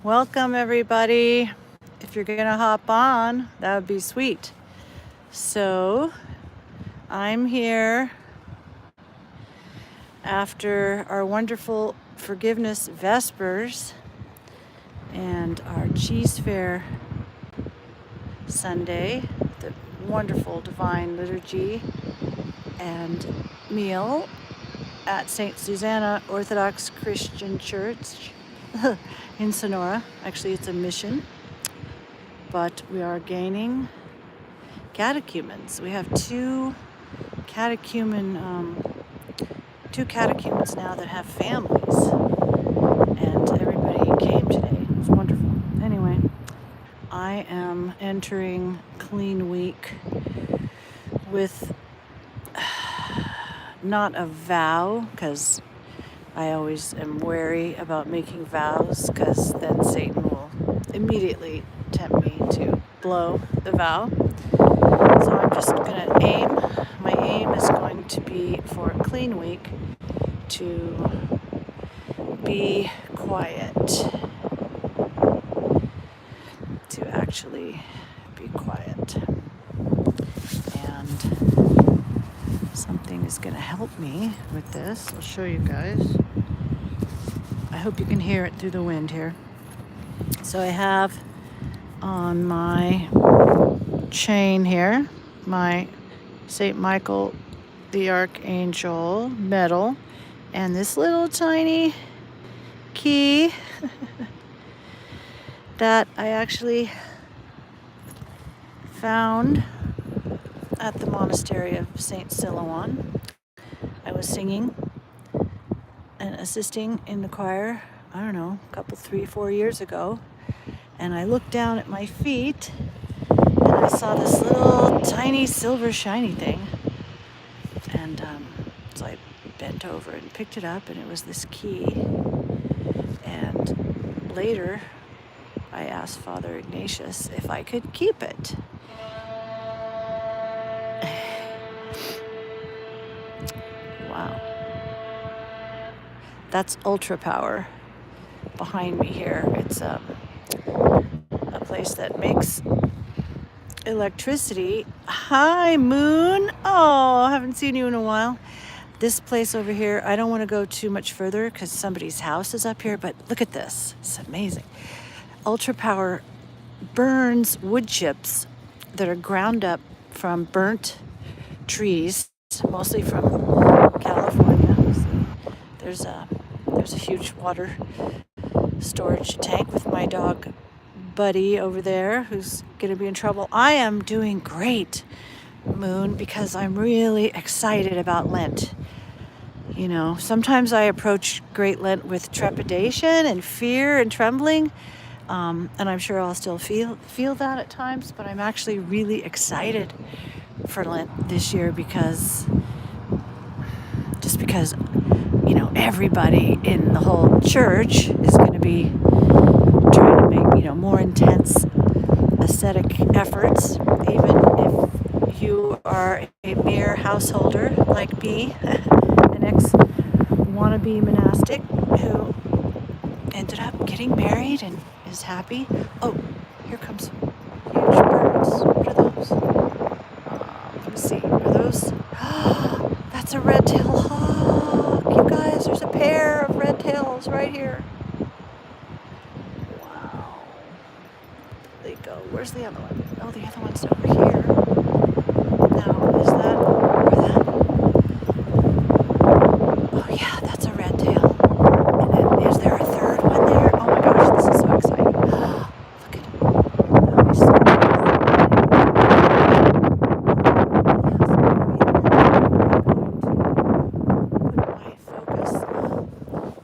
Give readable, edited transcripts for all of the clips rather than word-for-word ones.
Welcome, everybody. If you're gonna hop on, that would be sweet. So, I'm here after our wonderful forgiveness vespers and our cheese fair Sunday, the wonderful divine liturgy and meal at St. Susanna Orthodox Christian Church in Sonora. Actually, it's a mission, but we are gaining catechumens. We have two catechumens now that have families, and everybody came today. It was wonderful. Anyway, I am entering Clean Week with not a vow, because I always am wary about making vows, because then Satan will immediately tempt me to blow the vow. So I'm just going to my aim is going to be for Clean Week to be quiet, to actually be quiet. And something is going to help me with this. I'll show you guys. I hope you can hear it through the wind here. So I have on my chain here my St. Michael the Archangel medal and this little tiny key that I actually found at the monastery of St. Silouan. I was singing and assisting in the choir, I don't know, a couple, 3-4 years ago, and I looked down at my feet and I saw this little tiny silver shiny thing, and so I bent over and picked it up, and it was this key. And later I asked Father Ignatius if I could keep it. Wow. That's ultra power behind me here. It's a place that makes electricity. Hi, Moon. Oh, I haven't seen you in a while. This place over here, I don't want to go too much further because somebody's house is up here, but look at this. It's amazing. Ultra power burns wood chips that are ground up from burnt trees, mostly from California. There's a huge water storage tank with my dog Buddy over there, who's going to be in trouble. I am doing great, Moon, because I'm really excited about Lent. You know, sometimes I approach Great Lent with trepidation and fear and trembling, and I'm sure I'll still feel that at times, but I'm actually really excited for Lent this year because you know, everybody in the whole church is going to be trying to make, you know, more intense ascetic efforts, even if you are a mere householder like me, an ex-wannabe monastic who ended up getting married and is happy. Oh, here comes some huge birds. What are those? Let me see. Are those? That's a red-tailed hawk. You guys, there's a pair of red tails right here. Wow. There they go. Where's the other one? Oh, the other one's over here. Now, is that? Oh, yeah, that's a red tail. And then, is there a third one there? Oh my gosh, this is so exciting. Look at it. That was so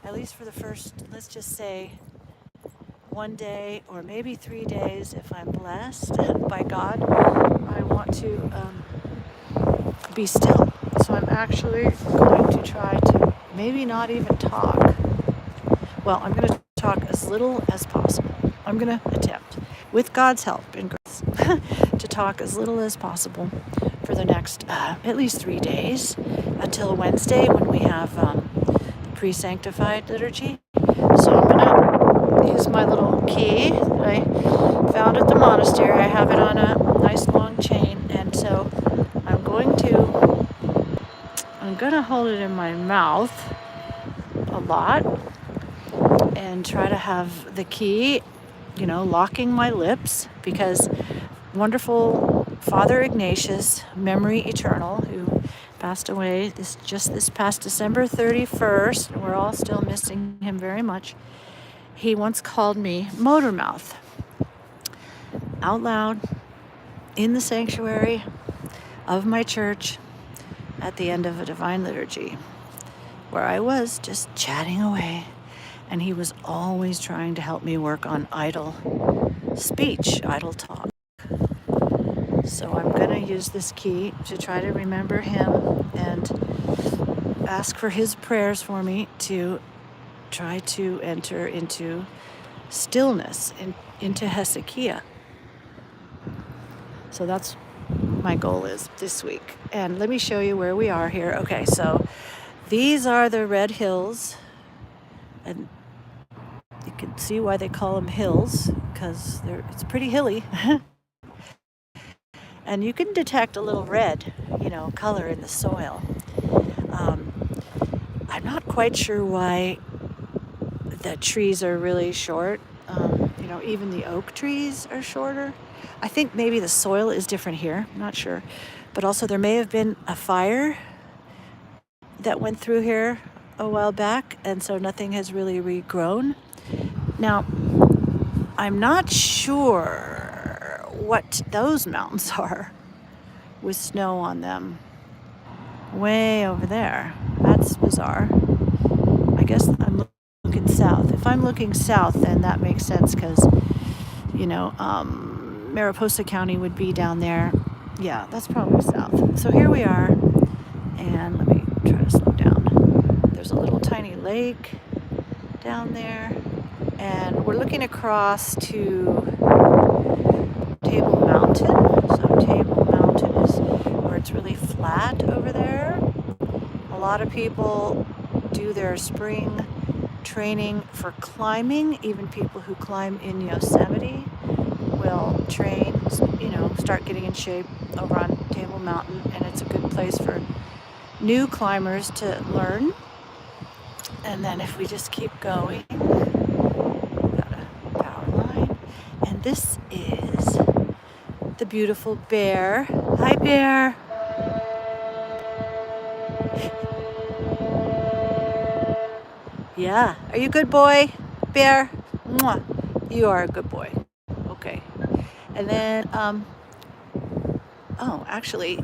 at least for the first, let's just say, 1 day or maybe 3 days, if I'm blessed by God, I want to be still. So I'm actually going to try to maybe not even talk. Well, I'm going to talk as little as possible. I'm going to attempt, with God's help and grace, to talk as little as possible for the next at least 3 days until Wednesday when we have the pre-sanctified liturgy. So I'm going to use my little key that I found at the monastery. I have it on a nice long chain, and so I'm gonna hold it in my mouth a lot and try to have the key, locking my lips, because wonderful Father Ignatius, memory eternal, who passed away this past December 31st, and we're all still missing him very much. He once called me motor mouth out loud in the sanctuary of my church at the end of a divine liturgy, where I was just chatting away, and he was always trying to help me work on idle speech, idle talk. So I'm going to use this key to try to remember him and ask for his prayers for me to try to enter into stillness, into Hezekiah. So that's my goal is this week. And let me show you where we are here. Okay, so these are the red hills, and you can see why they call them hills, because it's pretty hilly. And you can detect a little red, color in the soil. I'm not quite sure why the trees are really short. Even the oak trees are shorter. I think maybe the soil is different here. I'm not sure. But also there may have been a fire that went through here a while back, and so nothing has really regrown. Now, I'm not sure what those mountains are with snow on them. Way over there. That's bizarre. I guess I'm looking south. If I'm looking south, then that makes sense, because, Mariposa County would be down there. Yeah, that's probably south. So here we are, and let me try to slow down. There's a little tiny lake down there, and we're looking across to Table Mountain. So Table Mountain is where it's really flat over there. A lot of people do their spring training for climbing. Even people who climb in Yosemite will train, start getting in shape over on Table Mountain, and it's a good place for new climbers to learn. And then if we just keep going, got a power line, and this is the beautiful bear. Hi, bear. Yeah, are you a good boy, bear? Mwah. You are a good boy. Okay. And then, actually,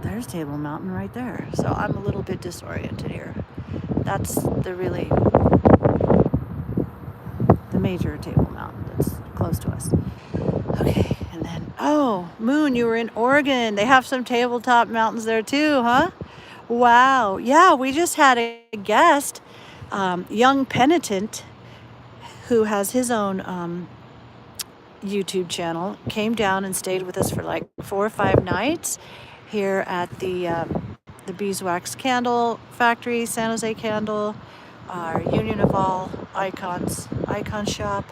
there's Table Mountain right there. So I'm a little bit disoriented here. That's the major Table Mountain that's close to us. Okay, and then, Moon, you were in Oregon. They have some tabletop mountains there too, huh? Wow. Yeah, we just had a guest, young penitent, who has his own YouTube channel, came down and stayed with us for like 4 or 5 nights here at the Beeswax Candle Factory, San Jose Candle, our Union of All Icons Icon Shop,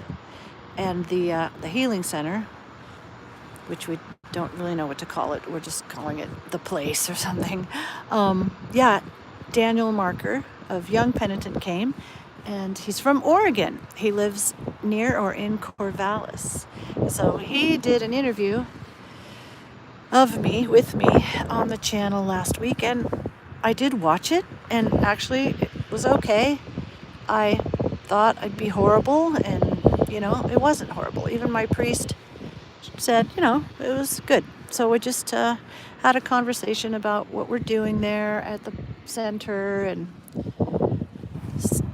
and the Healing Center, which we don't really know what to call it. We're just calling it the place or something. Daniel Marker of Young Penitent came, and he's from Oregon. He lives near or in Corvallis. So he did an interview with me on the channel last week, and I did watch it, and actually it was okay. I thought I'd be horrible, and it wasn't horrible. Even my priest said, it was good. So we just had a conversation about what we're doing there at the center, and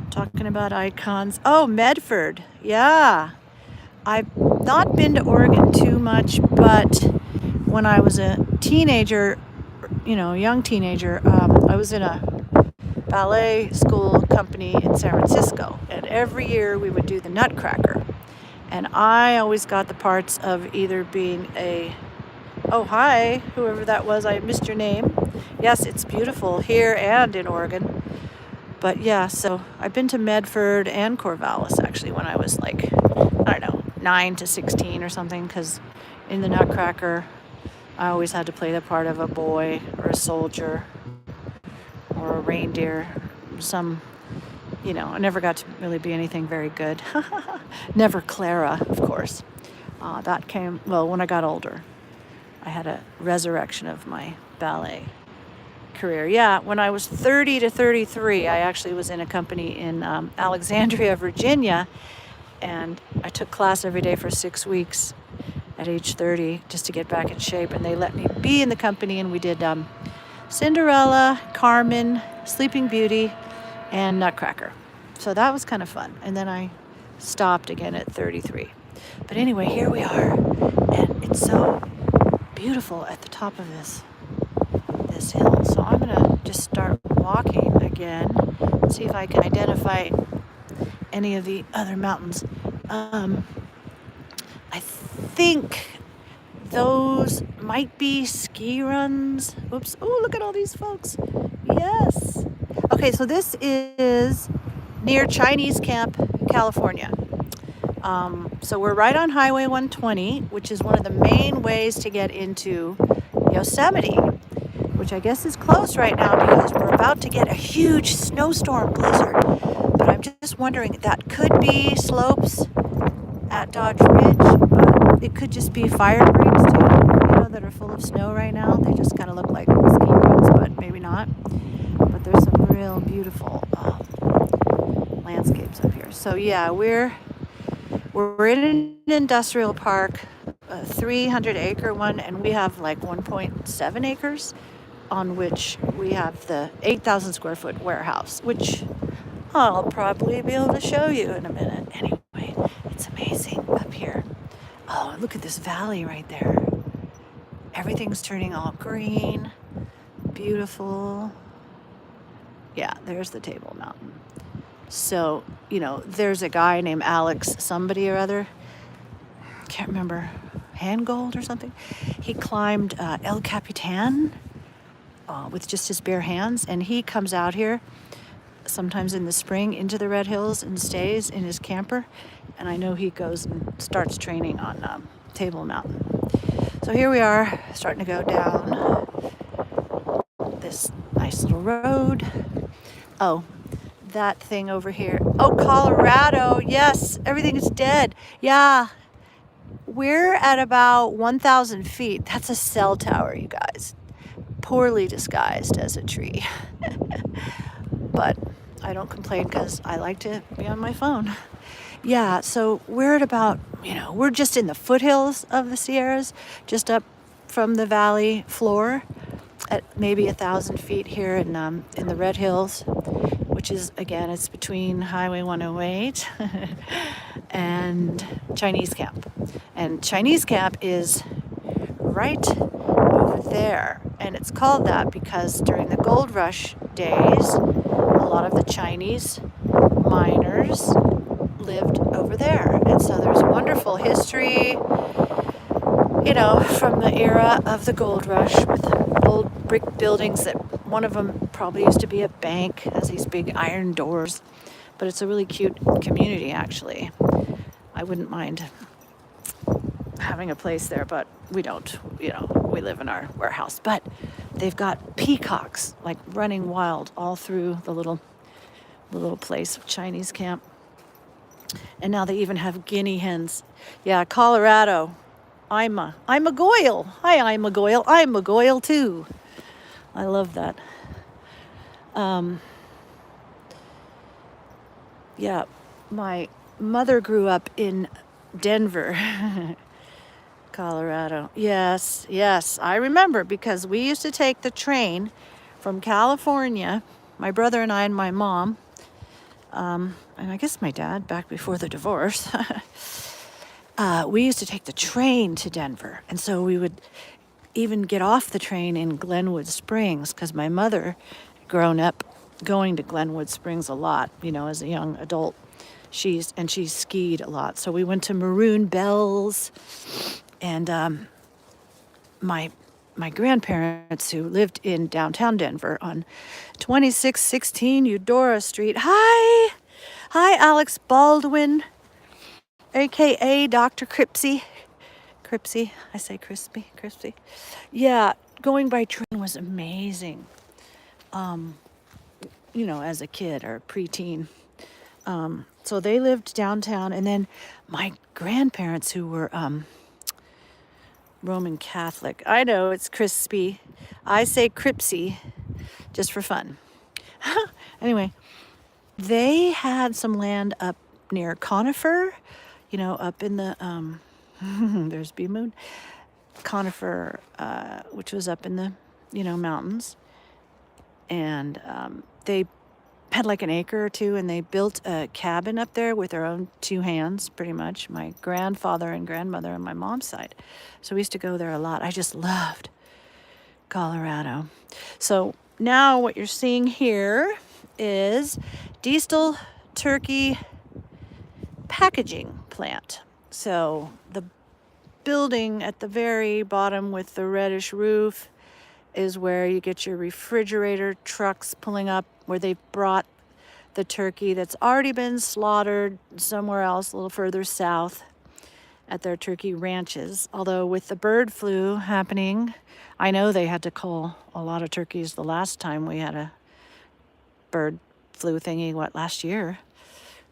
talking about icons. Oh, Medford. Yeah. I've not been to Oregon too much, but when I was a teenager, young teenager, I was in a ballet school company in San Francisco, and every year we would do the Nutcracker. And I always got the parts of either being hi, whoever that was, I missed your name. Yes, it's beautiful here and in Oregon. But yeah, so I've been to Medford and Corvallis actually when I was like, I don't know, 9 to 16 or something, because in the Nutcracker, I always had to play the part of a boy or a soldier or a reindeer, some, I never got to really be anything very good. Never Clara, of course. That came, well, when I got older. I had a resurrection of my ballet career. Yeah, when I was 30 to 33, I actually was in a company in Alexandria, Virginia, and I took class every day for 6 weeks at age 30 just to get back in shape. And they let me be in the company, and we did Cinderella, Carmen, Sleeping Beauty, and Nutcracker. So that was kind of fun. And then I stopped again at 33. But anyway, here we are, and it's so beautiful at the top of this hill. So I'm gonna just start walking again, see if I can identify any of the other mountains. I think those might be ski runs. Oops. Oh, look at all these folks. Yes. Okay, so this is near Chinese Camp, California. So we're right on Highway 120, which is one of the main ways to get into Yosemite, which I guess is closed right now because we're about to get a huge snowstorm blizzard. But I'm just wondering, that could be slopes at Dodge Ridge, but it could just be fire breaks too, that are full of snow right now. They just kind of look like ski runs, but maybe not. But there's some real beautiful landscapes up here. So yeah, we're in an industrial park, a 300-acre one, and we have like 1.7 acres on which we have the 8,000 square foot warehouse, which I'll probably be able to show you in a minute. Anyway, it's amazing up here. Oh, look at this valley right there. Everything's turning all green. Beautiful. Yeah, there's the Table Mountain. So, there's a guy named Alex somebody or other. Can't remember. Handgold or something. He climbed El Capitan with just his bare hands. And he comes out here sometimes in the spring into the Red Hills and stays in his camper. And I know he goes and starts training on Table Mountain. So here we are, starting to go down this nice little road. Oh, that thing over here. Oh, Colorado. Yes, everything is dead. Yeah, we're at about 1,000 feet. That's a cell tower, you guys. Poorly disguised as a tree. But I don't complain because I like to be on my phone. Yeah, so we're at about, we're just in the foothills of the Sierras, just up from the valley floor at maybe 1,000 feet here in the Red Hills, which is, again, it's between Highway 108 and Chinese Camp. And Chinese Camp is right over there. And it's called that because during the gold rush days, a lot of the Chinese miners lived over there. And so there's wonderful history, from the era of the gold rush with old brick buildings that one of them probably used to be a bank, has these big iron doors. But it's a really cute community, actually. I wouldn't mind having a place there, but we don't. We live in our warehouse. But they've got peacocks like running wild all through the little place of Chinese Camp. And now they even have guinea hens. Yeah, Colorado. I'm a Goyle. Hi, I'm a Goyle. I'm a Goyle too. I love that. Yeah, my mother grew up in Denver, Colorado. Yes, I remember because we used to take the train from California, my brother and I and my mom, and I guess my dad back before the divorce. We used to take the train to Denver. And so we would even get off the train in Glenwood Springs because my mother had grown up going to Glenwood Springs a lot, as a young adult. She skied a lot. So we went to Maroon Bells, and my my grandparents who lived in downtown Denver on 2616 Eudora Street. Hi! Hi, Alex Baldwin, aka Dr. Cripsy. Cripsy, I say Crispy. Yeah, going by train was amazing. As a kid or preteen. So they lived downtown, and then my grandparents who were Roman Catholic. I know it's crispy. I say Cripsy just for fun. Anyway, they had some land up near Conifer, up in the there's B Moon. Conifer, which was up in the mountains, and they had like an acre or two, and they built a cabin up there with their own two hands, pretty much. My grandfather and grandmother on my mom's side. So we used to go there a lot. I just loved Colorado. So now what you're seeing here is Diestel Turkey packaging plant. So the building at the very bottom with the reddish roof is where you get your refrigerator trucks pulling up, where they've brought the turkey that's already been slaughtered somewhere else, a little further south at their turkey ranches. Although with the bird flu happening, I know they had to cull a lot of turkeys the last time we had a bird flu thingy, last year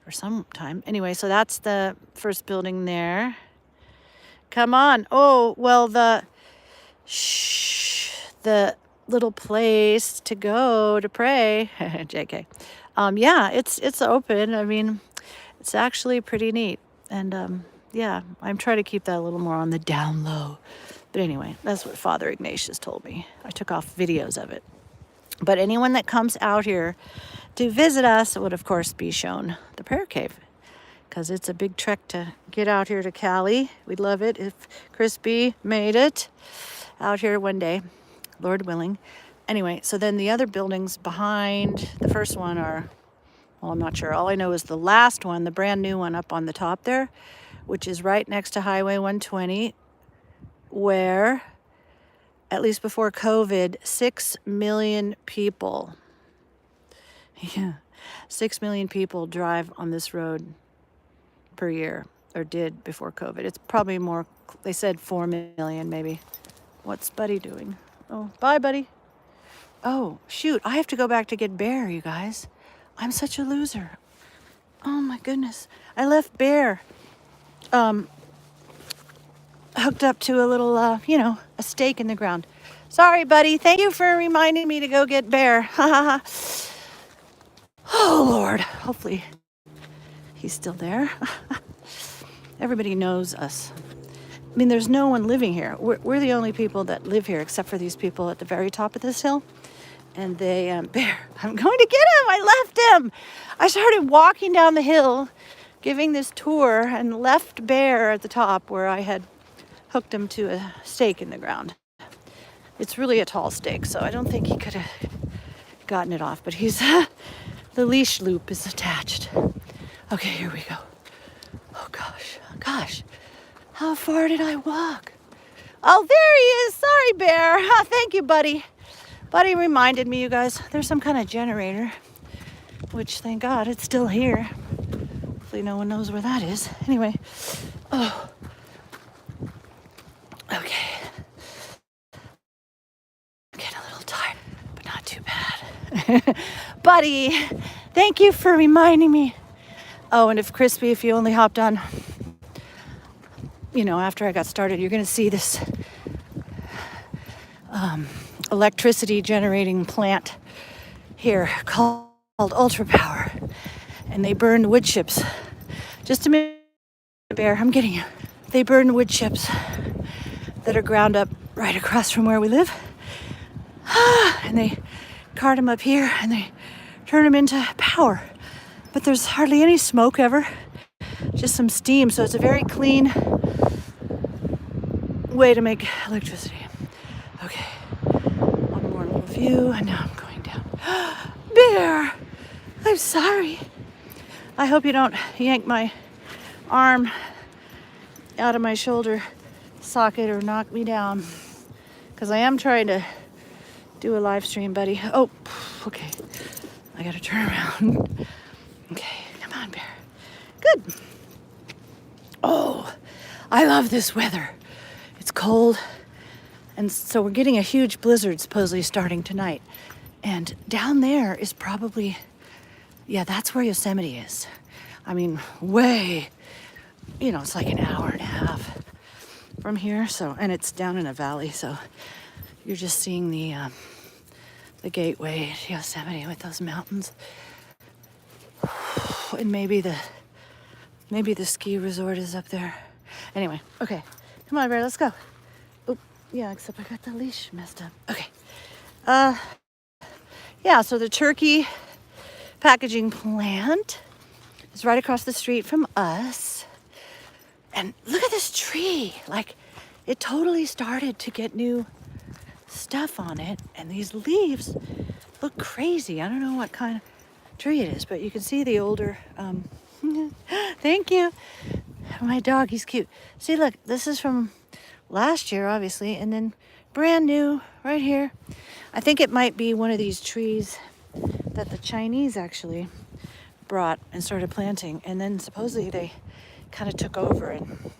or sometime. Anyway, so that's the first building there. Come on. Oh, well, the little place to go to pray. JK. Yeah, it's open. I mean, it's actually pretty neat. And yeah, I'm trying to keep that a little more on the down low. But anyway, that's what Father Ignatius told me. I took off videos of it. But anyone that comes out here to visit us would, of course, be shown the prayer cave, because it's a big trek to get out here to Cali. We'd love it if Crispy made it out here one day, Lord willing. Anyway, so then the other buildings behind the first one are, well, I'm not sure. All I know is the last one, the brand new one up on the top there, which is right next to Highway 120, where, at least before COVID, 6 million people, 6 million people drive on this road per year, or did before COVID. It's probably more, they said 4 million maybe. What's Buddy doing? Oh, bye, Buddy. Oh, shoot, I have to go back to get Bear, you guys. I'm such a loser. Oh my goodness. I left Bear hooked up to a little, a stake in the ground. Sorry, Buddy. Thank you for reminding me to go get Bear. Ha ha ha. Oh, Lord. Hopefully he's still there. Everybody knows us. I mean, there's no one living here. We're the only people that live here, except for these people at the very top of this hill. And they, Bear, I'm going to get him. I left him. I started walking down the hill, giving this tour, and left Bear at the top where I had hooked him to a stake in the ground. It's really a tall stake, so I don't think he could have gotten it off, but he's, the leash loop is attached. Okay, here we go. Oh, gosh. How far did I walk? Oh, there he is. Sorry, Bear. Thank you, Buddy. Buddy reminded me, you guys, there's some kind of generator, which, thank God, it's still here. Hopefully no one knows where that is. Anyway, oh, okay. I'm getting a little tired, but not too bad. Buddy, thank you for reminding me. Oh, and if you only hopped on, after I got started, you're going to see this electricity generating plant here called Ultra Power, and they burn wood chips. Just a minute, Bear, I'm getting you. They burn wood chips that are ground up right across from where we live, and they cart them up here and they turn them into power. But there's hardly any smoke ever, just some steam, so it's a very clean way to make electricity. Okay, one more little view, and now I'm going down. Bear, I'm sorry. I hope you don't yank my arm out of my shoulder socket or knock me down. because I am trying to do a live stream, buddy. Oh, okay. I gotta turn around. Okay, come on, bear. Good. Oh, I love this weather. It's cold, and so we're getting a huge blizzard supposedly starting tonight. And down there is probably, yeah, that's where Yosemite is. I mean, way, it's like an hour and a half from here. So, and it's down in a valley, so you're just seeing the gateway to Yosemite with those mountains, and maybe the ski resort is up there. Anyway, okay, come on, bear, let's go. Oh, yeah, except I got the leash messed up. Okay, yeah. So the turkey packaging plant is right across the street from us. And look at this tree. Like, it totally started to get new stuff on it. And these leaves look crazy. I don't know what kind of tree it is, but you can see the older, thank you. My dog, he's cute. See, look, this is from last year, obviously, and then brand new right here. I think it might be one of these trees that the Chinese actually brought and started planting, and then supposedly they kind of took over, and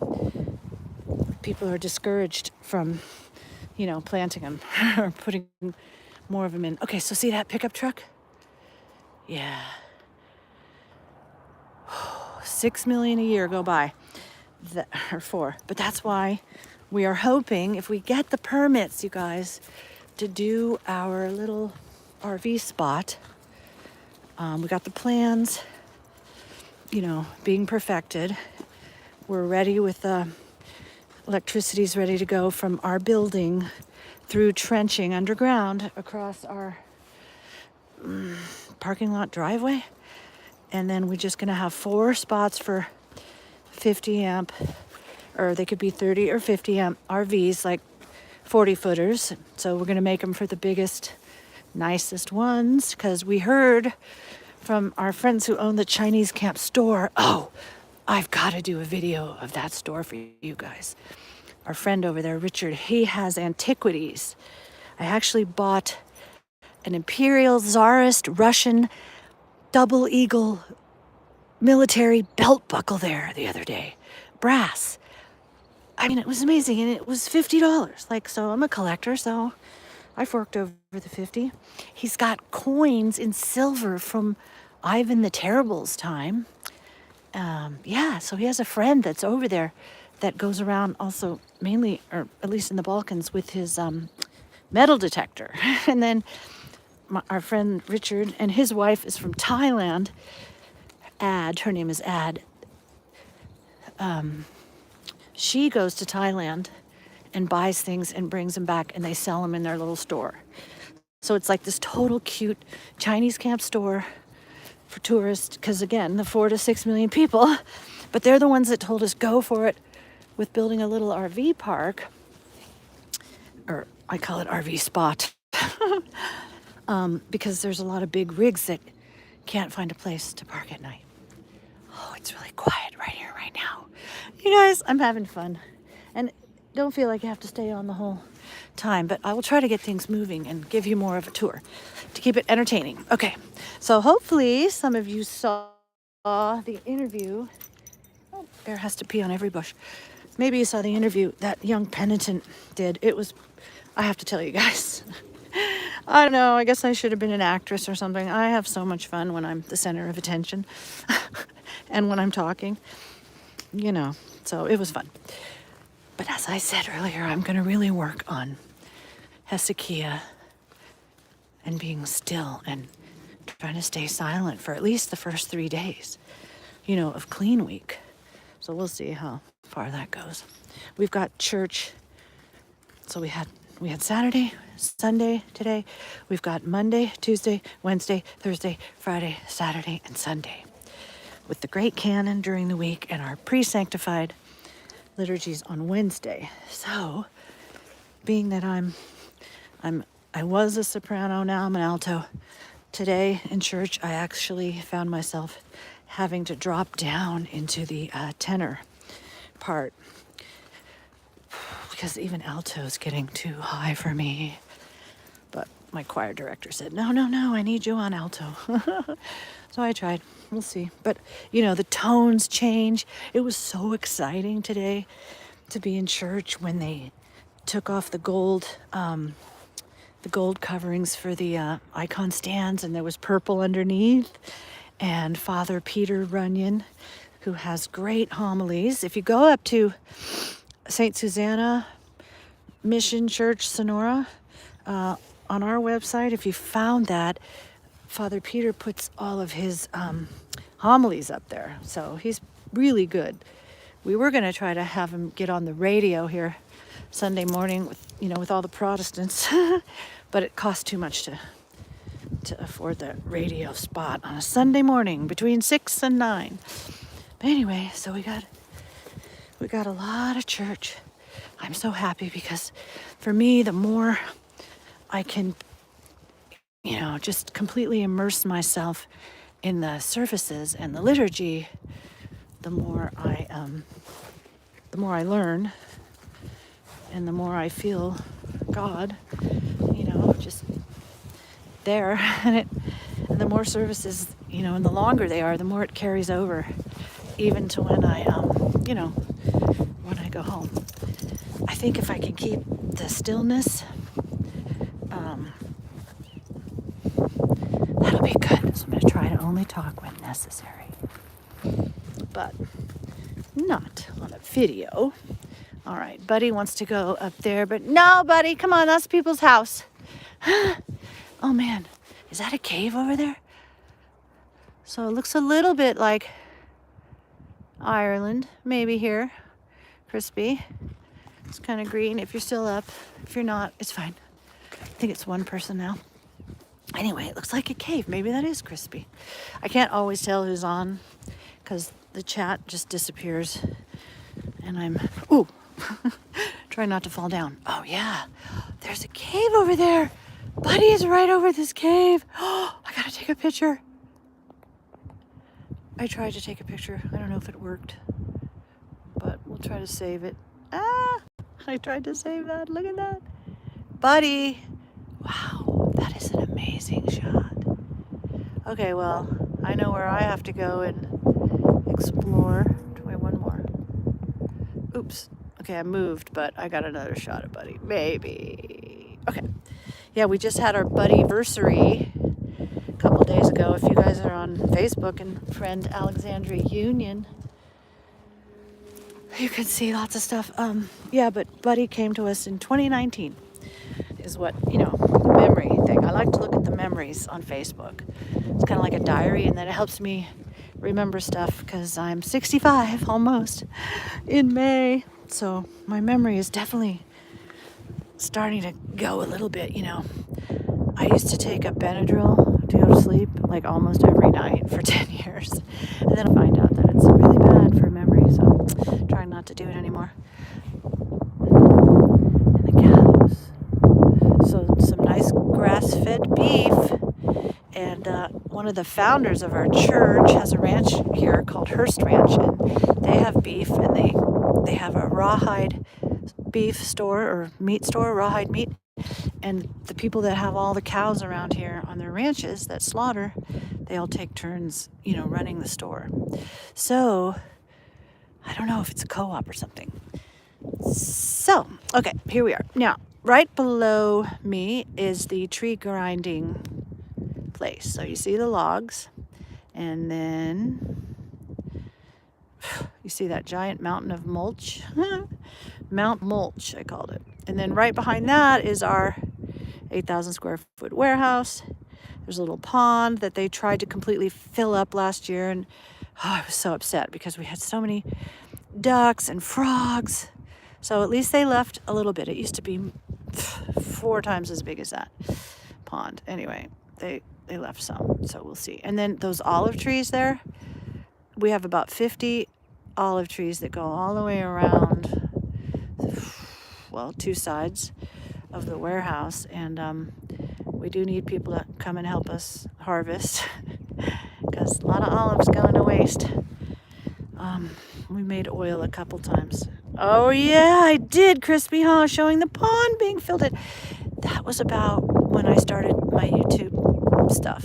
people are discouraged from, planting them or putting more of them in. Okay, so see that pickup truck? Yeah. 6 million a year go by, or 4. But that's why we are hoping, if we get the permits, you guys, to do our little RV spot. We got the plans, being perfected. We're ready with electricity's ready to go from our building through trenching underground across our parking lot driveway. And then we're just going to have 4 spots for 50 amp, or they could be 30 or 50 amp RVs, like 40 footers. So we're going to make them for the biggest, nicest ones, because we heard from our friends who own the Chinese camp store. Oh, I've got to do a video of that store for you guys. Our friend over there, Richard, he has antiquities. I actually bought an Imperial Tsarist Russian double eagle military belt buckle there the other day. Brass. I mean, it was amazing, and it was $50. Like, so I'm a collector, so I forked over the 50. He's got coins in silver from Ivan the Terrible's time. Yeah, so he has a friend that's over there that goes around also mainly, or at least in the Balkans, with his metal detector. And then our friend Richard and his wife is from Thailand. Her name is Ad. She goes to Thailand and buys things and brings them back, and they sell them in their little store. So it's like this total cute Chinese camp store for tourists, because again, the 4 to 6 million people, but they're the ones that told us go for it with building a little RV park, or I call it RV spot, because there's a lot of big rigs that can't find a place to park at night. Oh, it's really quiet right here, right now. You guys, I'm having fun. And don't feel like you have to stay on the whole time, but I will try to get things moving and give you more of a tour to keep it entertaining. Okay, so hopefully some of you saw the interview. Oh, bear has to pee on every bush. Maybe you saw the interview that young penitent did. It was, I have to tell you guys, I don't know, I guess I should have been an actress or something. I have so much fun when I'm the center of attention and when I'm talking, so it was fun. But as I said earlier, I'm going to really work on Hezekiah and being still and trying to stay silent for at least the first 3 days, of clean week. So we'll see how far that goes. We've got church. So we had Saturday, Sunday today. We've got Monday, Tuesday, Wednesday, Thursday, Friday, Saturday, and Sunday, with the great canon during the week and our pre-sanctified liturgies on Wednesday. So, being that I was a soprano, now I'm an alto. Today in church, I actually found myself having to drop down into the tenor part. because even alto is getting too high for me. But my choir director said, no, I need you on alto. So I tried. We'll see. But, the tones change. It was so exciting today to be in church when they took off the gold coverings for the icon stands, and there was purple underneath. And Father Peter Runyon, who has great homilies. If you go up to St. Susanna Mission Church, Sonora, on our website, if you found that, Father Peter puts all of his homilies up there. So he's really good. We were going to try to have him get on the radio here Sunday morning with all the Protestants, but it costs too much to afford the radio spot on a Sunday morning between 6 and 9. But anyway, so we got a lot of church. I'm so happy because for me, the more I can, just completely immerse myself in the services and the liturgy, the more I learn, and the more I feel God, just there. And the more services, and the longer they are, the more it carries over, even to when I when I go home. I think if I can keep the stillness, that'll be good. So I'm going to try to only talk when necessary, but not on a video. All right, Buddy wants to go up there, but no, Buddy, come on, that's people's house. Oh man, is that a cave over there? So it looks a little bit like Ireland, maybe here. Crispy. It's kind of green if you're still up. If you're not, it's fine. I think it's one person now. Anyway, it looks like a cave. Maybe that is Crispy. I can't always tell who's on because the chat just disappears. And I'm, try not to fall down. Oh yeah, there's a cave over there. Buddy is right over this cave. Oh, I gotta take a picture. I tried to take a picture. I don't know if it worked, but we'll try to save it. I tried to save that. Look at that. Buddy. Wow, that is an amazing shot. Okay, well, I know where I have to go and explore. Try one more. Oops. Okay, I moved, but I got another shot of Buddy. Maybe. Okay. Yeah, we just had our Buddy-versary a couple days ago. If you guys are on Facebook and friend Alexandria Union, you can see lots of stuff. But Buddy came to us in 2019 is what, the memory thing. I like to look at the memories on Facebook. It's kind of like a diary, and then it helps me remember stuff because I'm 65 almost in May. So my memory is definitely starting to go a little bit, I used to take a Benadryl to go to sleep like almost every night for 10 years. And then I find out that it's really bad for memory, so I'm trying not to do it anymore. And the cows. So some nice grass-fed beef. And one of the founders of our church has a ranch here called Hearst Ranch, and they have beef, and they have a rawhide beef store or meat store, rawhide meat. And the people that have all the cows around here on their ranches that slaughter, they all take turns, running the store. So I don't know if it's a co-op or something. So, okay, here we are. Now, right below me is the tree grinding place. So you see the logs, and then you see that giant mountain of mulch. Mount Mulch, I called it. And then right behind that is our 8,000 square foot warehouse. There's a little pond that they tried to completely fill up last year, and I was so upset because we had so many ducks and frogs. So at least they left a little bit. It used to be 4 times as big as that pond. Anyway, they left some, so we'll see. And then those olive trees there, we have about 50 olive trees that go all the way around, 2 sides of the warehouse, and we do need people to come and help us harvest because a lot of olives going to waste. We made oil a couple times Oh yeah, I did, Crispy, huh? Showing the pond being filled in. That was about when I started my YouTube stuff.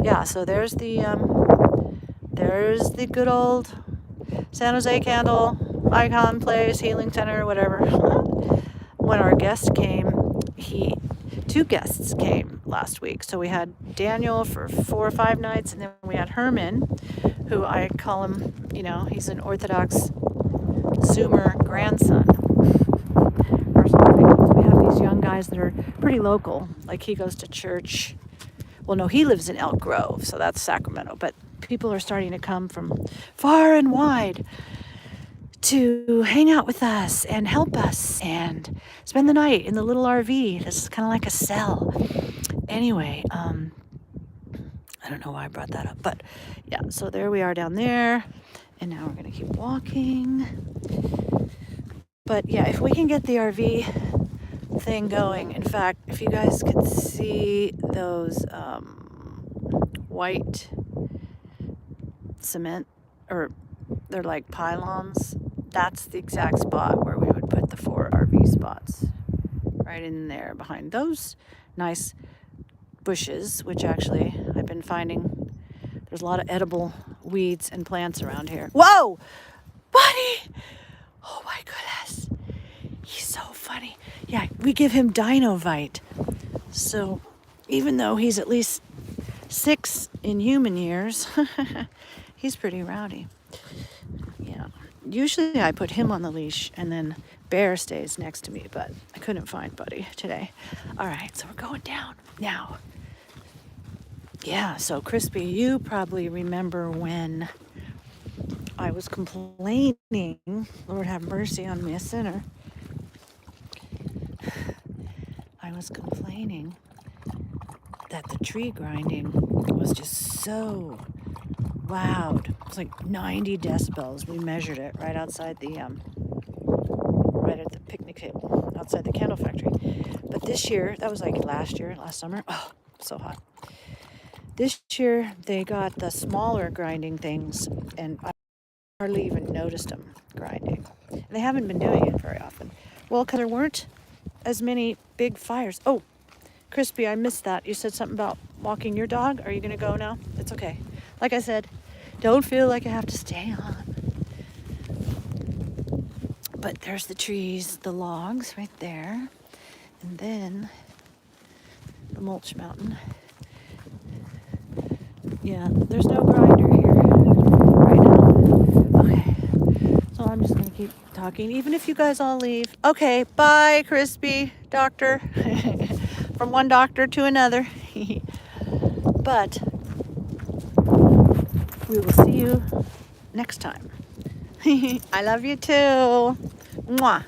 Yeah, so there's the good old San Jose Candle Icon Place Healing Center, whatever. When our guest came, two guests came last week. So we had Daniel for 4 or 5 nights, and then we had Herman, who I call him, he's an Orthodox Zoomer grandson or something. So we have these young guys that are pretty local. Like he goes to church. Well, no, he lives in Elk Grove, so that's Sacramento. But people are starting to come from far and wide to hang out with us and help us and spend the night in the little RV. This is kind of like a cell. Anyway, I don't know why I brought that up, but yeah, so there we are down there, and now we're going to keep walking. But yeah, if we can get the RV thing going, in fact, if you guys could see those white cement, or they're like pylons, that's the exact spot where we would put the 4 RV spots, right in there behind those nice bushes, which actually I've been finding there's a lot of edible weeds and plants around here. Whoa, buddy! Oh my goodness, he's so funny. Yeah, we give him Dinovite, so even though he's at least 6 in human years, he's pretty rowdy. Yeah, usually I put him on the leash and then Bear stays next to me, but I couldn't find Buddy today. All right, so we're going down now. Yeah, so Crispy, you probably remember when I was complaining, Lord have mercy on me, a sinner. I was complaining that the tree grinding was just so loud. It was like 90 decibels. We measured it right outside right at the picnic table outside the candle factory. But this year, that was like last summer. Oh, so hot. This year, they got the smaller grinding things, and I hardly even noticed them grinding. And they haven't been doing it very often. Well, because there weren't as many big fires. Oh, Crispy, I missed that. You said something about walking your dog. Are you going to go now? It's okay. Like I said, don't feel like I have to stay on. But there's the trees, the logs right there. And then the mulch mountain. Yeah, there's no grinder here right now. Okay, so I'm just going to keep talking, even if you guys all leave. Okay, bye, Crispy, doctor. From one doctor to another. But we will see you next time. I love you too. Mwah.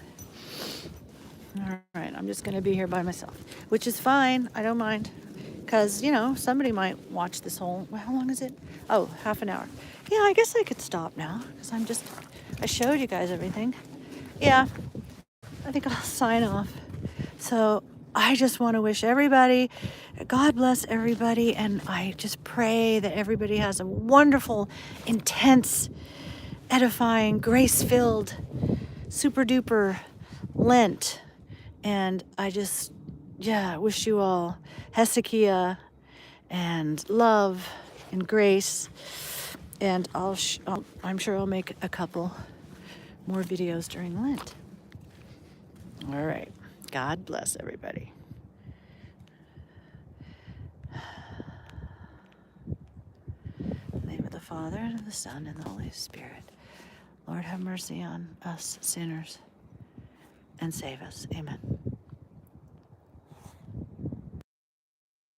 All right, I'm just going to be here by myself, which is fine. I don't mind. Because, somebody might watch this whole, well, how long is it? Oh, half an hour. Yeah, I guess I could stop now because I showed you guys everything. Yeah, I think I'll sign off. So I just want to wish everybody, God bless everybody. And I just pray that everybody has a wonderful, intense, edifying, grace-filled, super duper Lent. And I just, wish you all Hezekiah and love and grace. And I'm sure I'll make a couple more videos during Lent. All right. God bless everybody. In the name of the Father, and of the Son, and the Holy Spirit. Lord, have mercy on us sinners and save us. Amen.